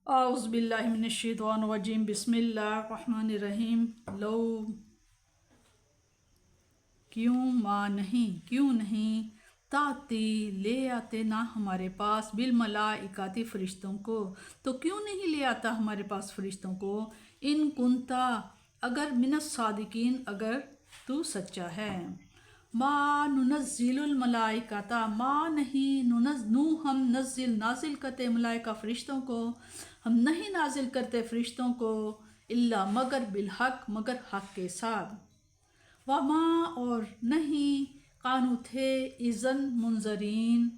अऊज़ु बिल्लाहि मिनश्शैतानिर्रजीम बिस्मिल्लाहिर्रहमानिर्रहीम। लो क्यों नहीं ताती ले आते ना हमारे पास बिल मलाइकाती फरिश्तों को, तो क्यों नहीं ले आता हमारे पास फरिश्तों को। इन कुंता अगर मिनस सादिकीन अगर तू सच्चा है। मा नुनज़्ज़िलुल मलाइकाता मा नहीं नुनज़् हम नज़्ज़िल नाजिल करते मलाइका फरिश्तों को, हम नहीं नाजिल करते फरिश्तों को इल्ला मगर बिलहक मगर हक के साथ। वमा और नहीं कानू थे इज़न मुंजरीन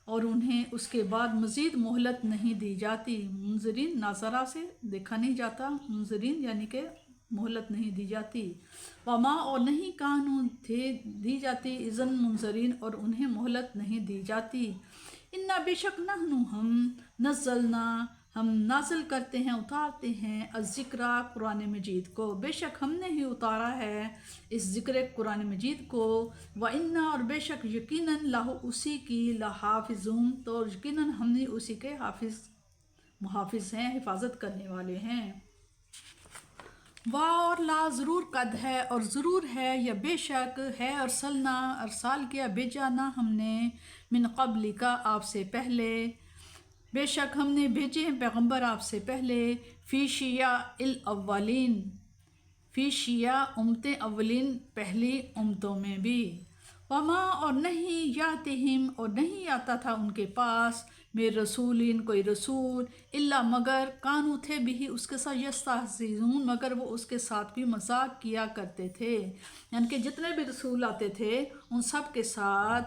और उन्हें उसके बाद मज़ीद मोहलत नहीं दी जाती। मुंजरीन नाजरा से देखा नहीं जाता, मुंजरीन यानी कि मोहलत नहीं दी जाती। वमा और नहीं कानून थे दी जाती इज़न मुंजरीन और उन्हें मोहलत नहीं दी जाती। इन्ना बेशक नहनु हम नज़लना हम नाजिल करते हैं उतारते हैं अज़िक्रा कुरान मजीद को, बेशक हमने ही उतारा है इस ज़िक्र कुरान मजीद को। व इन्ना और बेशक यकीनन लाहु उसी की लहाफिज़ून तो यकीनन हमने उसी के मुहाफिज़ हैं, हिफाजत करने वाले हैं। वाह और ला ज़रूर कद है और ज़रूर है या बेशक है अरसलना अरसाल किया भेजा ना हमने मिन क़ब्ली का आपसे पहले, बेशक हमने भेजे हैं पैगंबर आपसे पहले। फ़ी शिया इल अव्वलीन फ़ी शिया उम्मतें अव्वलीन पहली उम्मतों में भी। वमा और नहीं यातिहिम और नहीं आता था उनके पास मेरे रसूलिन कोई रसूल इल्ला मगर कानू थे भी उसके साथ यस्तहज़िऊन मगर वो उसके साथ भी मजाक किया करते थे। यानी कि जितने भी रसूल आते थे उन सब के साथ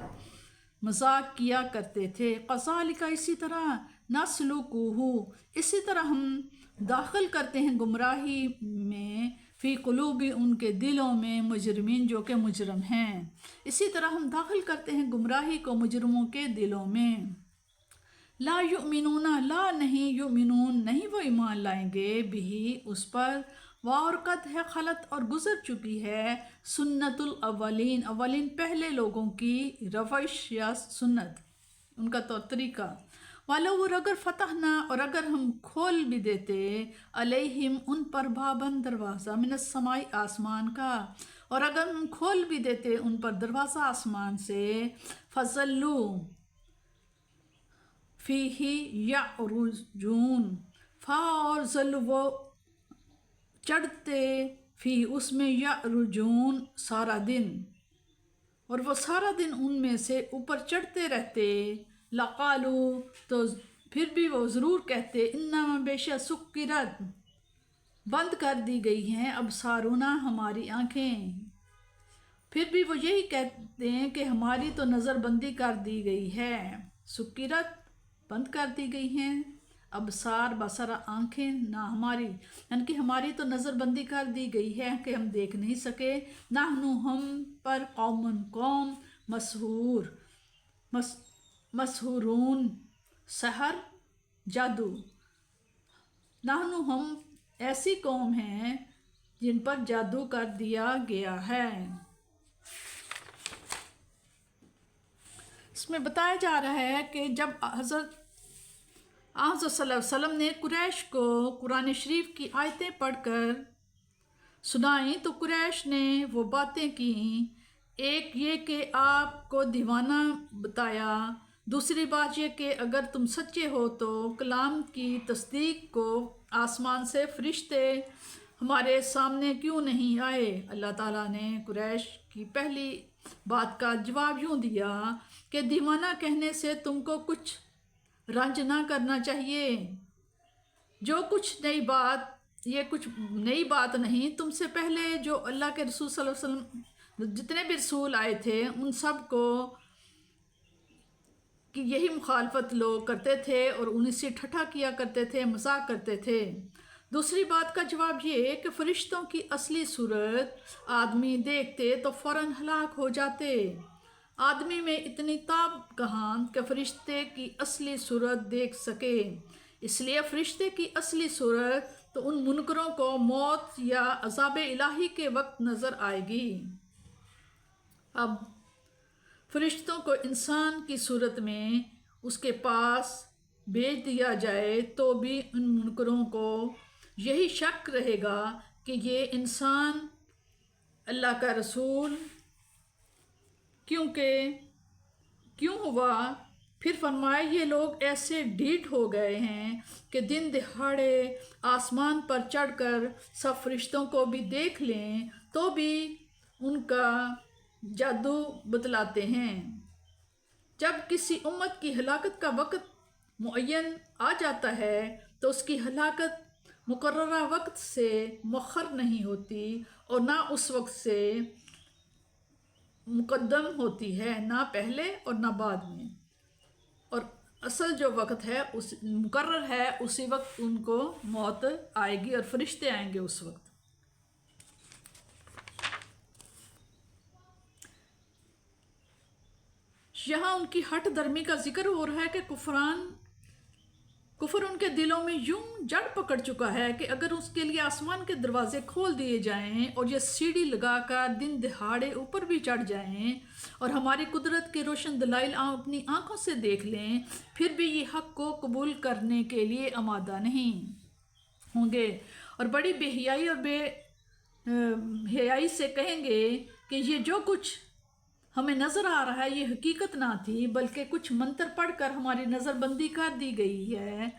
मजाक किया करते थे। क़ज़ालिका इसी तरह नस्लुकुहु इसी तरह हम दाखिल करते हैं गुमराही में फ़ी क़ुलूबि उनके दिलों में मुजरमीन जो कि मुजरम हैं, इसी तरह हम दाखिल करते हैं गुमराही को मुजरमों के दिलों में। ला युमिनूना ला नहीं युमिनून नहीं वो ईमान लाएंगे बिही उस पर। और कद है खलत और गुजर चुकी है सुन्नतुल अव्वलीन अव्वलीन पहले लोगों की रवश या सुन्नत उनका तो तरीका। वालो और अगर फतह ना और अगर हम खोल भी देते अलैहिम उन पर बाबन दरवाज़ा मिनस समाई आसमान का, और अगर हम खोल भी देते उन पर दरवाज़ा आसमान से फजल्लू फ़ीही यअरुजून फ़ा और ज़ल वो चढ़ते फ़ी उसमें यअरुजून सारा दिन और वो सारा दिन उनमें से ऊपर चढ़ते रहते। लक़ालू तो फिर भी वो ज़रूर कहते इन्नमा बेशक सुक्किरत बंद कर दी गई हैं अब सारूना हमारी आँखें, फिर भी वो यही कहते हैं कि हमारी तो नज़रबंदी कर दी गई है। सुक्किरत बंद कर दी गई हैं अब सार बसरा आँखें ना हमारी, यानी कि हमारी तो नज़रबंदी कर दी गई है कि हम देख नहीं सके। नाहनु हम पर कौमन कौम मसहूरून सहर जादू, नाहनु हम ऐसी कौम हैं जिन पर जादू कर दिया गया है। इसमें बताया जा रहा है कि जब हज़रत सल्लल्लाहु अलैहि वसल्लम ने कुरैश को कुरान शरीफ की आयतें पढ़कर सुनाई तो कुरैश ने वो बातें की, एक ये कि आपको दीवाना बताया, दूसरी बात ये कि अगर तुम सच्चे हो तो कलाम की तस्दीक को आसमान से फरिश्ते हमारे सामने क्यों नहीं आए। अल्लाह ताला ने कुरैश की पहली बात का जवाब यूँ दिया कि दीवाना कहने से तुमको कुछ रंज ना करना चाहिए, जो कुछ नई बात ये कुछ नई बात नहीं, तुमसे पहले जो अल्लाह के रसूल सल्लल्लाहु अलैहि वसल्लम जितने भी रसूल आए थे उन सब को कि यही मुखालफत लोग करते थे और उन्हीं से ठट्ठा किया करते थे, मजाक करते थे। दूसरी बात का जवाब ये कि फ़रिश्तों की असली सूरत आदमी देखते तो फ़ौरन हलाक हो जाते। आदमी में इतनी ताब कहाँ कि फ़रिश्ते की असली सूरत देख सके, इसलिए फ़रिश्ते की असली सूरत तो उन मुनकरों को मौत या अज़ाब इलाही के वक्त नज़र आएगी। अब फ़रिश्तों को इंसान की सूरत में उसके पास भेज दिया जाए तो भी उन मुनकरों को यही शक रहेगा कि ये इंसान अल्लाह का रसूल क्योंकि क्यों हुआ। फिर फरमाया ये लोग ऐसे ढीठ हो गए हैं कि दिन दिहाड़े आसमान पर चढ़कर सब फरिश्तों को भी देख लें तो भी उनका जादू बतलाते हैं। जब किसी उम्मत की हलाकत का वक्त मुअय्यन आ जाता है तो उसकी हलाकत मुकर्ररा वक्त से मुअख्खर नहीं होती और ना उस वक्त से मुकद्दम होती है, ना पहले और ना बाद में। और असल जो वक्त है उस मुकर्रर है, उसी वक्त उनको मौत आएगी और फरिश्ते आएंगे उस वक्त। यहाँ उनकी हट धर्मी का जिक्र हो रहा है कि कुफर उनके दिलों में यूं जड़ पकड़ चुका है कि अगर उसके लिए आसमान के दरवाजे खोल दिए जाएं और ये सीढ़ी लगाकर दिन दिहाड़े ऊपर भी चढ़ जाएं और हमारी कुदरत के रोशन दलाइल अपनी आंखों से देख लें, फिर भी ये हक़ को कबूल करने के लिए आमादा नहीं होंगे और बड़ी बेहयाई और बेहयाई से कहेंगे कि ये जो कुछ हमें नज़र आ रहा है ये हकीकत ना थी, बल्कि कुछ मंत्र पढ़कर हमारी नज़रबंदी कर दी गई है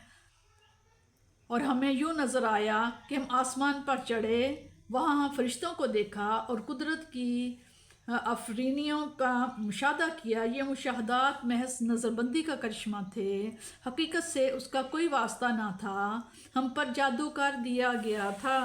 और हमें यूँ नज़र आया कि हम आसमान पर चढ़े, वहाँ फरिश्तों को देखा और कुदरत की अफरीनियों का मुशाहदा किया। ये मुशाहदात महज नज़रबंदी का करिश्मा थे, हकीकत से उसका कोई वास्ता ना था, हम पर जादू कर दिया गया था।